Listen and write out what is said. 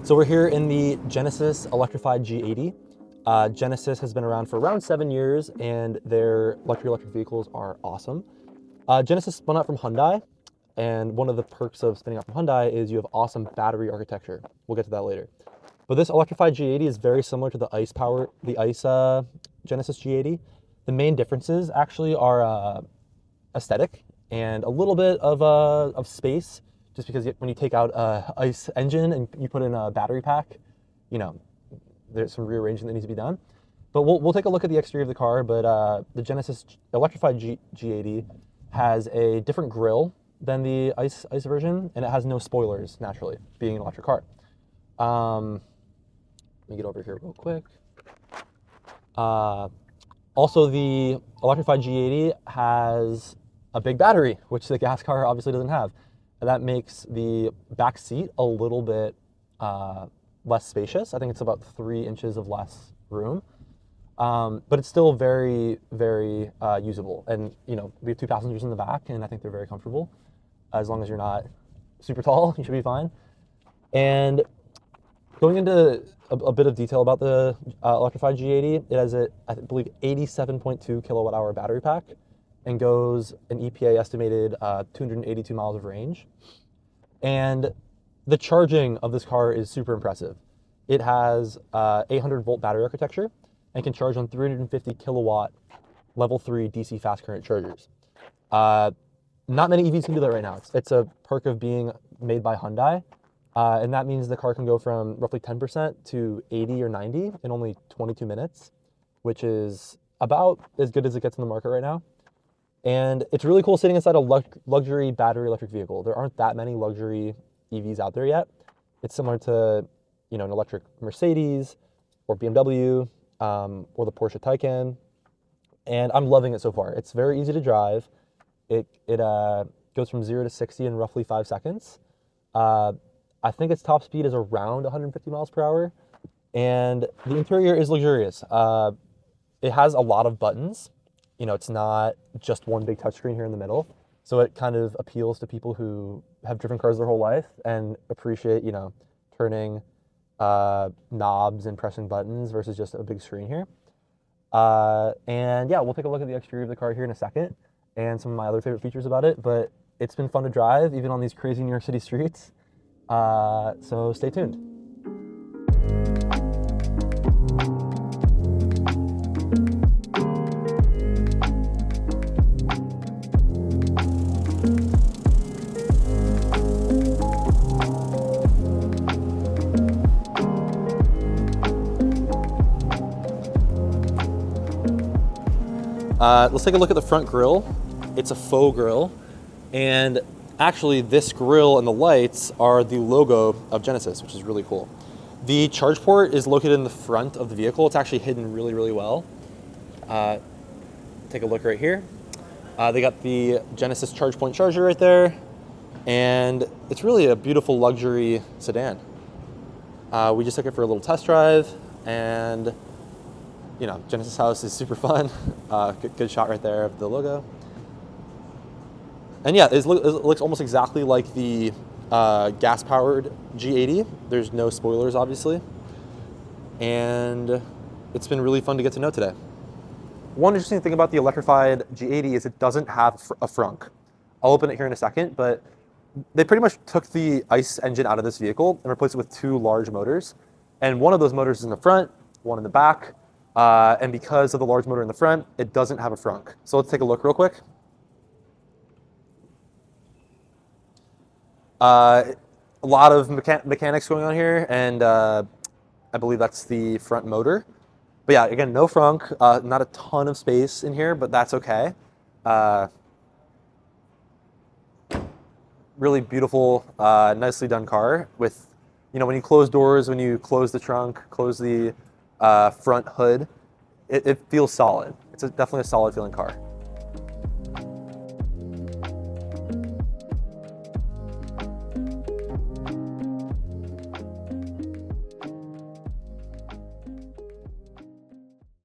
So we're here in the Genesis Electrified G80. Genesis has been around for around 7 years, and their electric vehicles are awesome. Genesis spun out from Hyundai, and one of the perks of spinning out from Hyundai is you have awesome battery architecture. We'll get to that later. But this electrified G80 is very similar to the ICE Genesis G80. The main differences actually are aesthetic and a little bit of space, just because when you take out a ICE engine and you put in a battery pack, you know, there's some rearranging that needs to be done. But we'll take a look at the exterior of the car. But the Genesis Electrified G80 has a different grille than the ICE version, and it has no spoilers, naturally, being an electric car. Let me get over here real quick. Also, the Electrified G80 has a big battery, which the gas car obviously doesn't have. And that makes the back seat a little bit less spacious. I think it's about 3 inches of less room. But it's still very, very usable. And, you know, we have 2 passengers in the back, and I think they're very comfortable. As long as you're not super tall, you should be fine. And going into a bit of detail about the Electrified G80, it has I believe, 87.2 kilowatt hour battery pack and goes an EPA estimated 282 miles of range. And the charging of this car is super impressive. It has 800 volt battery architecture and can charge on 350 kilowatt level 3 DC fast current chargers. Not many EVs can do that right now. It's a perk of being made by Hyundai. And that means the car can go from roughly 10% to 80 or 90 in only 22 minutes, which is about as good as it gets in the market right now. And it's really cool sitting inside a luxury battery electric vehicle. There aren't that many luxury EVs out there yet. It's similar to, you know, an electric Mercedes or BMW or the Porsche Taycan. And I'm loving it so far. It's very easy to drive. It goes from 0 to 60 in roughly 5 seconds. I think its top speed is around 150 miles per hour. And the interior is luxurious. It has a lot of buttons. You know, it's not just one big touchscreen here in the middle. So it kind of appeals to people who have driven cars their whole life and appreciate, you know, turning knobs and pressing buttons versus just a big screen here. And yeah, we'll take a look at the exterior of the car here in a second and some of my other favorite features about it. But it's been fun to drive, even on these crazy New York City streets. So stay tuned. Let's take a look at the front grille. It's a faux grille, and actually this grille and the lights are the logo of Genesis, which is really cool. The charge port is located in the front of the vehicle. It's actually hidden really, really well. Take a look right here. They got the Genesis charge point charger right there, and it's really a beautiful luxury sedan. We just took it for a little test drive, and you know, Genesis House is super fun. Good shot right there of the logo. And yeah, it looks almost exactly like the gas-powered G80. There's no spoilers, obviously. And it's been really fun to get to know today. One interesting thing about the electrified G80 is it doesn't have a frunk. I'll open it here in a second, but they pretty much took the ICE engine out of this vehicle and replaced it with 2 large motors. And one of those motors is in the front, one in the back. And because of the large motor in the front, it doesn't have a frunk. So let's take a look real quick. A lot of mechanics going on here, and I believe that's the front motor. But yeah, again, no frunk, not a ton of space in here, but that's okay. Really beautiful, nicely done car with, you know, when you close doors, when you close the trunk, close the front hood, it feels solid. It's definitely a solid feeling car.